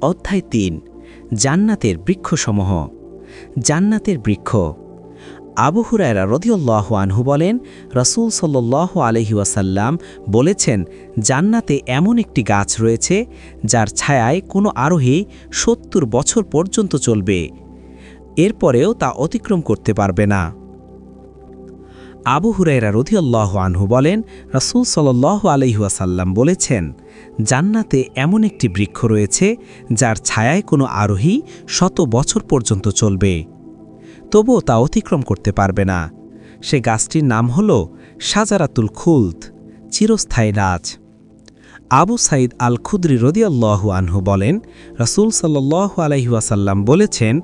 অধ্যায় ৩ জান্নাতের বৃক্ষসমূহ। জান্নাতের বৃক্ষ। আবু হুরায়রা রাদিয়াল্লাহু আনহু বলেন, রাসূল সাল্লাল্লাহু আলাইহি ওয়াসাল্লাম বলেছেন, জান্নাতে এমন একটি গাছ রয়েছে যার ছায়ায় কোনো আরোহী ৭০ বছর পর্যন্ত চলবে, এরপরেও তা অতিক্রম করতে পারবে না। আবু হুরায়রা রাদিয়াল্লাহু আনহু বলেন, রাসূল সাল্লাল্লাহু আলাইহি ওয়াসাল্লাম বলেছেন, জান্নাতে এমন একটি বৃক্ষ রয়েছে যার ছায়ায় কোনো আরোহী ১০০ বছর পর্যন্ত চলবে, তবুও তা অতিক্রম করতে পারবে না। সে গাছটির নাম হল শাজারাতুল খুলদ, চিরস্থায়ী গাছ। আবু সাঈদ আল খুদরি রাদিয়াল্লাহু আনহু বলেন, রাসূল সাল্লাল্লাহু আলাইহি ওয়াসাল্লাম বলেছেন,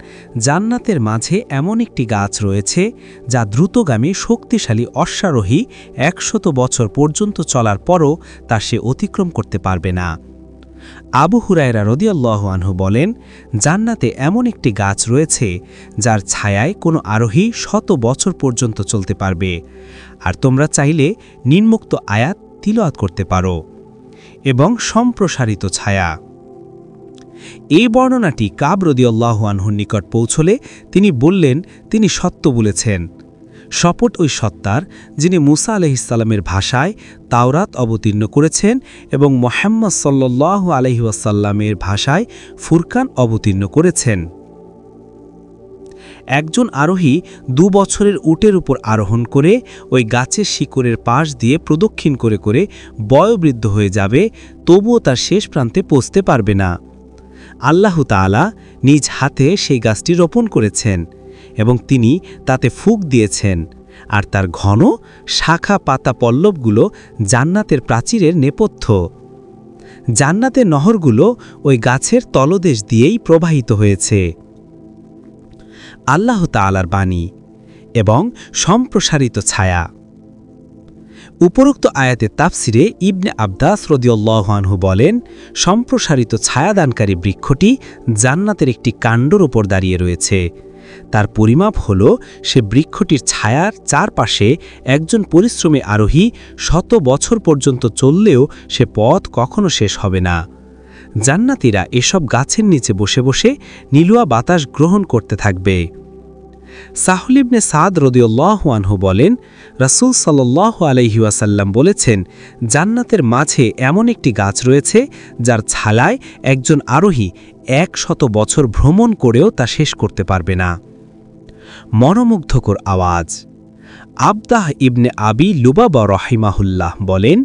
জান্নাতের মাঝে এমন একটি গাছ রয়েছে যা দ্রুতগামী শক্তিশালী অশ্বারোহী ১০০ বছর পর্যন্ত চলার পরও তা সে অতিক্রম করতে পারবে না। আবু হুরায়রা রাদিয়াল্লাহু আনহু বলেন, জান্নাতে এমন একটি গাছ রয়েছে যার ছায়ায় কোনো আরোহী ১০০ বছর পর্যন্ত চলতে পারবে। আর তোমরা চাইলে নিম্নোক্ত আয়াত তিলাওয়াত করতে পারো। এবং সম্প্রসারিত ছায়া। এই বর্ণনাটি কাব রাদিয়াল্লাহু আনহুর নিকট পৌঁছলে তিনি বললেন, তিনি সত্য বলেছেন। শপথ ওই সত্তার যিনি মুসা আলাইহিস সালামের ভাষায় তাওরাত অবতীর্ণ করেছেন এবং মুহাম্মদ সাল্লাল্লাহু আলাইহি ওয়াসাল্লামের ভাষায় ফুরকান অবতীর্ণ করেছেন। একজন আরোহী ২ বছরের উটের উপর আরোহণ করে ওই গাছের শিকড়ের পাশ দিয়ে প্রদক্ষিণ করে করে বয়োবৃদ্ধ হয়ে যাবে, তবুও তার শেষ প্রান্তে পৌঁছতে পারবে না। আল্লাহ তাআলা নিজ হাতে সেই গাছটি রোপণ করেছেন এবং তিনি তাতে ফুঁক দিয়েছেন, আর তার ঘন শাখা পাতা পল্লবগুলো জান্নাতের প্রাচীরের নেপথ্য। জান্নাতের নহরগুলো ওই গাছের তলদেশ দিয়েই প্রবাহিত হয়েছে। আল্লাহ তাআলার বাণী এবং সম্প্রসারিত ছায়া। উপরোক্ত আয়াতের তাফসিরে ইবনে আব্বাস রাদিয়াল্লাহু আনহু বলেন, সম্প্রসারিত ছায়াদানকারী বৃক্ষটি জান্নাতের একটি কাণ্ডর উপর দাঁড়িয়ে রয়েছে। তার পরিমাপ হল, সে বৃক্ষটির ছায়ার চারপাশে একজন পরিশ্রমী আরোহী ১০০ বছর পর্যন্ত চললেও সে পথ কখনো শেষ হবে না। জান্নাতীরা এসব গাছের নিচে বসে বসে নীলুয়া বাতাস গ্রহণ করতে থাকবে। সাহল ইবনে সাদ রাদিয়াল্লাহু আনহু বলেন, রাসূল সাল্লাল্লাহু আলাইহি ওয়াসাল্লাম বলেছেন, জান্নাতের মাঝে এমন একটি গাছ রয়েছে যার ছালায় একজন আরোহী ১০০ বছর ভ্রমণ করেও তা শেষ করতে পারবে না। মনোমুগ্ধকর আওয়াজ। আবদাহ ইবনে আবি লুবাবা রাহিমাহুল্লাহ বলেন,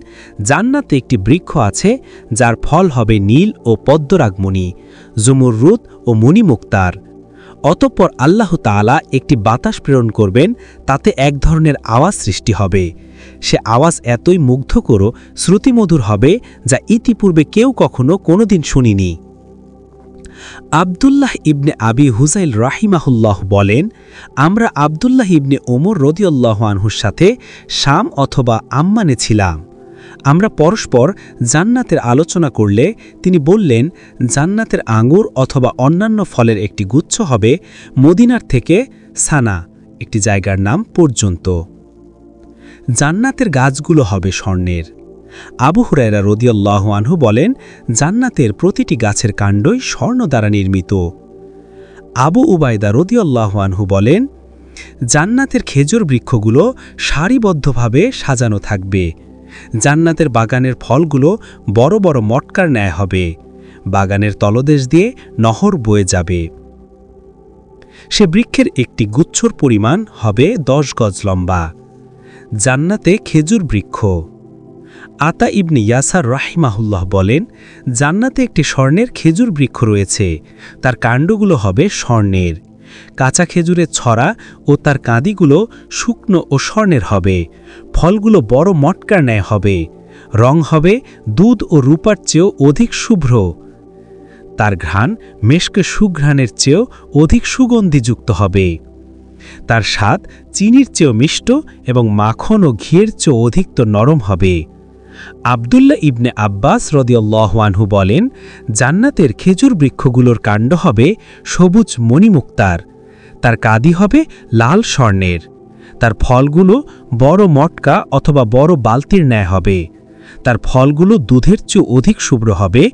জান্নাতে একটি বৃক্ষ আছে যার ফল হবে নীল ও পদ্মরাগমণি, জুমুররুদ ও মণিমুক্তার। অতঃপর আল্লাহ তাআলা একটি বাতাস প্রেরণ করবেন, তাতে এক ধরনের আওয়াজ সৃষ্টি হবে। সে আওয়াজ এতই মুগ্ধকর, শ্রুতিমধুর হবে যা ইতিপূর্বে কেউ কখনো কোনোদিন শুনিনি। আব্দুল্লাহ ইবনে আবি হুযাইল রাহিমাহুল্লাহ বলেন, আমরা আব্দুল্লাহ ইবনে ওমর রাদিয়াল্লাহু আনহুর সাথে শাম অথবা আম্মানে ছিলাম। আমরা পরস্পর জান্নাতের আলোচনা করলে তিনি বললেন, জান্নাতের আঙ্গুর অথবা অন্যান্য ফলের একটি গুচ্ছ হবে মদিনার থেকে সানা, একটি জায়গার নাম পর্যন্ত। জান্নাতের গাছগুলো হবে স্বর্ণের। আবু হুরায়রা রাদিয়াল্লাহু আনহু বলেন, জান্নাতের প্রতিটি গাছের কাণ্ডই স্বর্ণ দ্বারা নির্মিত। আবু উবায়দা রাদিয়াল্লাহু আনহু বলেন, জান্নাতের খেজুর বৃক্ষগুলো সারিবদ্ধভাবে সাজানো থাকবে। জান্নাতের বাগানের ফলগুলো বড় বড় মটকার ন্যায় হবে। বাগানের তলদেশ দিয়ে নহর বয়ে যাবে। সে বৃক্ষের একটি গুচ্ছর পরিমাণ হবে ১০ গজ লম্বা। জান্নাতে খেজুর বৃক্ষ। আতা ইবনে ইয়াসার রাহিমাহুল্লাহ বলেন, জান্নাতে একটি স্বর্ণের খেজুর বৃক্ষ রয়েছে, তার কাণ্ডগুলো হবে স্বর্ণের। কাঁচা খেজুরের ছড়া ও তার কাঁদিগুলো শুকনো ও স্বর্ণের হবে। ফলগুলো বড় মটকার ন্যায় হবে। রং হবে দুধ ও রূপার চেয়েও অধিক শুভ্র। তার ঘ্রাণ মেশকে সুঘ্রাণের চেয়েও অধিক সুগন্ধিযুক্ত হবে। তার স্বাদ চিনির চেয়েও মিষ্ট এবং মাখন ও ঘিয়ের চেয়েও অধিকতর নরম হবে। আব্দুল্লাহ ইবনে আব্বাস রাদিয়াল্লাহু আনহু বলেন, জান্নাতের খেজুর বৃক্ষগুলোর কাণ্ড হবে সবুজ মণিমুক্তার, তার কাঁদি হবে লাল স্বর্ণের। তার ফলগুলো বড় মটকা অথবা বড় বালতির ন্যায় হবে। তার ফলগুলো দুধের চেয়েও অধিক শুভ্র হবে,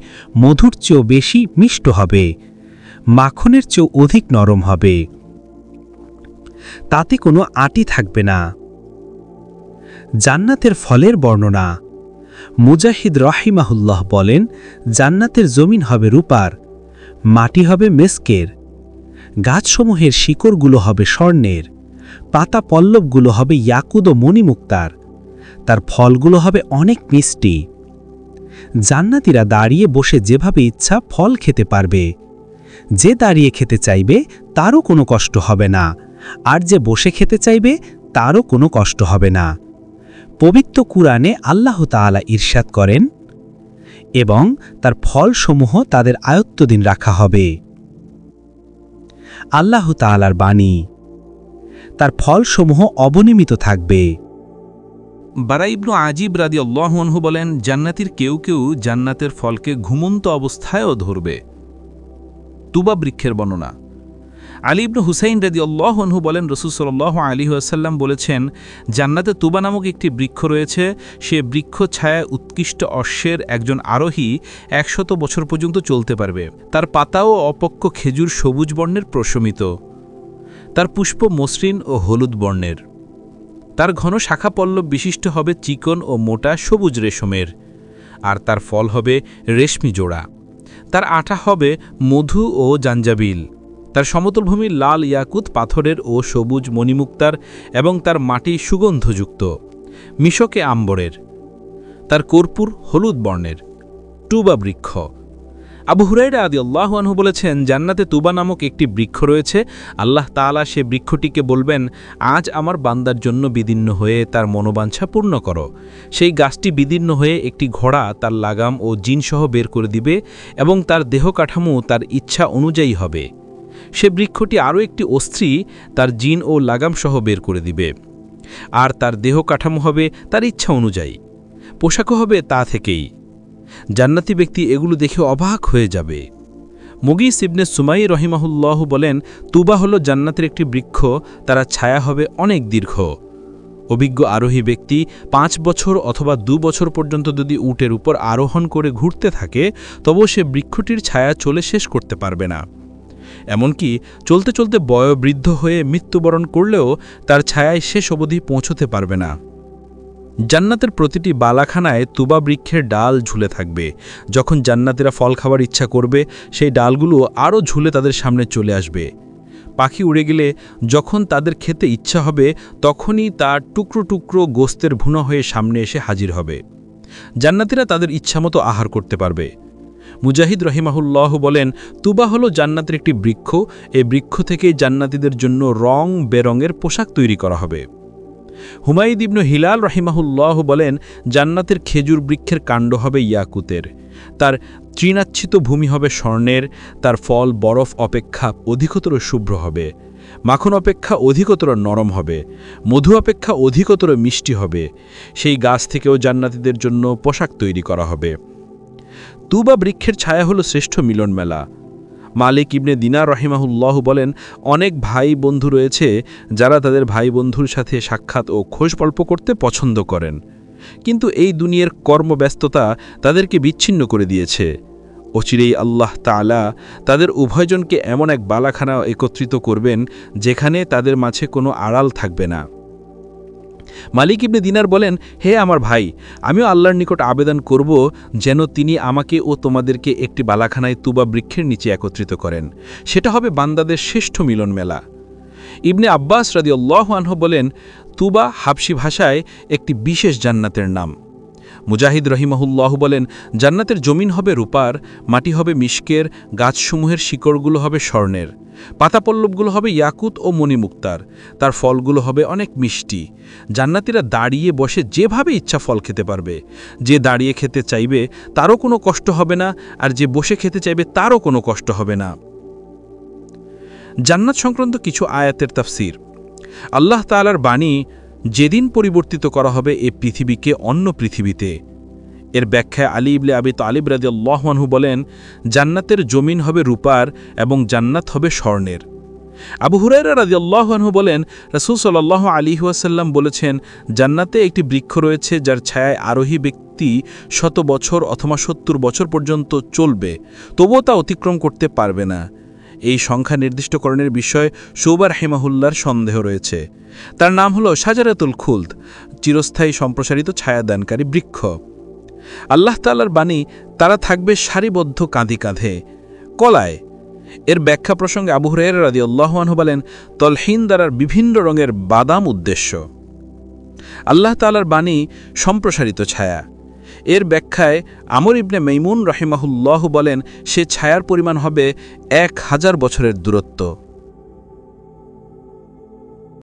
মধুর চেয়েও বেশি মিষ্ট হবে, মাখনের চেয়েও অধিক নরম হবে, তাতে কোনো আঁটি থাকবে না। জান্নাতের ফলের বর্ণনা। মুজাহিদ রাহিমাহুল্লাহ বলেন, জান্নাতের জমিন হবে রূপার, মাটি হবে মেস্কের, গাছসমূহের শিকড়গুলো হবে স্বর্ণের, পাতা পল্লবগুলো হবে ইয়াকুত ও মণিমুক্তার, তার ফলগুলো হবে অনেক মিষ্টি। জান্নাতীরা দাঁড়িয়ে বসে যেভাবে ইচ্ছা ফল খেতে পারবে। যে দাঁড়িয়ে খেতে চাইবে তারও কোনো কষ্ট হবে না, আর যে বসে খেতে চাইবে তারও কোনো কষ্ট হবে না। পবিত্র কুরআনে আল্লাহ তাআলা ইরশাদ করেন, এবং তার ফলসমূহ তাদের আয়ত্তদিন রাখা হবে। আল্লাহ তাআলার বাণী, তার ফলসমূহ অবনিমিত থাকবে। বারা ইবনু আজিব রাদিয়াল্লাহু আনহু বলেন, জান্নাতীর কেউ কেউ জান্নাতের ফলকে ঘুমন্ত অবস্থায়ও ধরবে। তুবা বৃক্ষের বর্ণনা। আলী ইবনু হুসাইন রাদিয়াল্লাহু আনহু বলেন, রাসূল সাল্লাল্লাহু আলাইহি ওয়াসাল্লাম বলেছেন, জান্নাতে তুবা নামক একটি বৃক্ষ রয়েছে। সে বৃক্ষ ছায়ায় উৎকৃষ্ট অশ্বের একজন আরোহী 100 বছর পর্যন্ত চলতে পারবে। তার পাতাও অপক্ষ খেজুর সবুজ বর্ণের প্রশমিত, তার পুষ্প মসৃণ ও হলুদ বর্ণের, তার ঘন শাখা পল্লব বিশিষ্ট হবে চিকন ও মোটা সবুজ রেশমের, আর তার ফল হবে রেশমি জোড়া। তার আঠা হবে মধু ও জাঞ্জাবিল। তার সমতলভূমি লাল ইয়াকুত পাথরের ও সবুজ মণিমুক্তার, এবং তার মাটি সুগন্ধযুক্ত মিশকে আম্বরের। তার কর্পূর হলুদ বর্ণের। তুবা বৃক্ষ। আবু হুরায়রা রাদিয়াল্লাহু আনহু বলেছেন, জান্নাতে তুবা নামক একটি বৃক্ষ রয়েছে। আল্লাহ তাআলা সে বৃক্ষটিকে বলবেন, আজ আমার বান্দার জন্য বিদীর্ণ হয়ে তার মনোবাঞ্ছা পূর্ণ করো। সেই গাছটি বিদীর্ণ হয়ে একটি ঘোড়া তার লাগাম ও জিনসহ বের করে দিবে, এবং তার দেহ কাঠামো তার ইচ্ছা অনুযায়ী হবে। সে বৃক্ষটি আরও একটি অস্ত্রী তার জিন ও লাগাম সহ বের করে দিবে, আর তার দেহ কাঠামো হবে তার ইচ্ছা অনুযায়ী, পোশাকও হবে তা থেকেই। জান্নাতি ব্যক্তি এগুলো দেখে অবাক হয়ে যাবে। মুগিস ইবনে সুমাই রহিমাহুল্লাহ বলেন, তুবা হলো জান্নাতের একটি বৃক্ষ, তারা ছায়া হবে অনেক দীর্ঘ। অভিজ্ঞ আরোহী ব্যক্তি 5 বছর অথবা 2 বছর পর্যন্ত যদি উটের উপর আরোহণ করে ঘুরতে থাকে, তবুও সে বৃক্ষটির ছায়া চলে শেষ করতে পারবে না। এমনকি চলতে চলতে বয়োবৃদ্ধ হয়ে মৃত্যুবরণ করলেও তার ছায়ায় শেষ অবধি পৌঁছতে পারবে না। জান্নাতের প্রতিটি বালাখানায় তুবা বৃক্ষের ডাল ঝুলে থাকবে। যখন জান্নাতীরা ফল খাবার ইচ্ছা করবে, সেই ডালগুলো আরও ঝুলে তাদের সামনে চলে আসবে। পাখি উড়ে গেলে যখন তাদের খেতে ইচ্ছা হবে, তখনই তার টুকরো টুকরো গোস্তের ভুনা হয়ে সামনে এসে হাজির হবে। জান্নাতীরা তাদের ইচ্ছামতো আহার করতে পারবে। মুজাহিদ রহিমাহুল্লাহ বলেন, তুবা হলো জান্নাতের একটি বৃক্ষ। এই বৃক্ষ থেকেই জান্নাতীদের জন্য রং বেরঙের পোশাক তৈরি করা হবে। হুমায়দ ইবনু হিলাল রহিমাহুল্লাহ বলেন, জান্নাতের খেজুর বৃক্ষের কাণ্ড হবে ইয়াকুতের, তার তৃণাচ্ছিত ভূমি হবে স্বর্ণের, তার ফল বরফ অপেক্ষা অধিকতর শুভ্র হবে, মাখন অপেক্ষা অধিকতর নরম হবে, মধু অপেক্ষা অধিকতর মিষ্টি হবে। সেই গাছ থেকেও জান্নাতীদের জন্য পোশাক তৈরি করা হবে। তুবা বৃক্ষের ছায়া হলো শ্রেষ্ঠ মিলন মেলা। মালিক ইবনে দিনার রহিমাহুল্লাহ বলেন, অনেক ভাই বন্ধু রয়েছে যারা তাদের ভাই বন্ধুর সাথে সাক্ষাৎ ও খোঁজগল্প করতে পছন্দ করেন, কিন্তু এই দুনিয়ার কর্মব্যস্ততা তাদেরকে বিচ্ছিন্ন করে দিয়েছে। অচিরেই আল্লাহ তাআলা তাদের উভয়জনকে এমন এক বালাখানা একত্রিত করবেন যেখানে তাদের মাঝে কোনো আড়াল থাকবে না। মালিক ইবনে দিনার বলেন, হে আমার ভাই, আমিও আল্লাহর নিকট আবেদন করব যেন তিনি আমাকে ও তোমাদেরকে একটি বালাখানায় তুবা বৃক্ষের নিচে একত্রিত করেন। সেটা হবে বান্দাদের শ্রেষ্ঠ মিলন মেলা। ইবনে আব্বাস রাদিয়াল্লাহু আনহু বলেন, তুবা হাবশি ভাষায় একটি বিশেষ জান্নাতের নাম। মুজাহিদ রহিমাহুল্লাহ বলেন, জান্নাতের জমিন হবে রূপার, মাটি হবে মিশকের, গাছসমূহের শিকড়গুলো হবে স্বর্ণের, পাতাপল্লবগুলো হবে ইয়াকুত ও মণিমুক্তার, তার ফলগুলো হবে অনেক মিষ্টি। জান্নাতীরা দাঁড়িয়ে বসে যেভাবে ইচ্ছা ফল খেতে পারবে। যে দাঁড়িয়ে খেতে চাইবে তারও কোনো কষ্ট হবে না, আর যে বসে খেতে চাইবে তারও কোনো কষ্ট হবে না। জান্নাত সংক্রান্ত কিছু আয়াতের তাফসীর। আল্লাহ তাআলার বাণী, যেদিন পরিবর্তিত করা হবে এ পৃথিবীকে অন্য পৃথিবীতে। এর ব্যাখ্যায় আলী ইবনে আবি তালিব রাদিয়াল্লাহু আনহু বলেন, জান্নাতের জমিন হবে রূপার এবং জান্নাত হবে স্বর্ণের। আবু হুরায়রা রাদিয়াল্লাহু আনহু বলেন, রাসূল সাল্লাল্লাহু আলাইহি ওয়াসাল্লাম বলেছেন, জান্নাতে একটি বৃক্ষ রয়েছে যার ছায়ায় আরোহী ব্যক্তি প্রতি 100 বছর অথবা 70 বছর পর্যন্ত চলবে, তবুও তা অতিক্রম করতে পারবে না। এই সংখ্যা নির্দিষ্টকরণের বিষয়ে শুবা রাহিমাহুল্লাহর সন্দেহ রয়েছে। তার নাম হল শাজারাতুল খুলদ, চিরস্থায়ী সম্প্রসারিত ছায়াদানকারী বৃক্ষ। আল্লাহ তাআলার বাণী, তারা থাকবে সারিবদ্ধ কাঁধে কাঁধে কলায়। এর ব্যাখ্যা প্রসঙ্গে আবু হুরায়রা রাদিয়াল্লাহু আনহু বলেন, তলহিন দ্বারার বিভিন্ন রঙের বাদাম উদ্দেশ্য। আল্লাহ তাআলার বাণী সম্প্রসারিত ছায়া। এর ব্যাখ্যায় আমর ইবনে মাইমুন রাহিমাহুল্লাহ বলেন, সে ছায়ার পরিমাণ হবে 1000 বছরের দূরত্ব।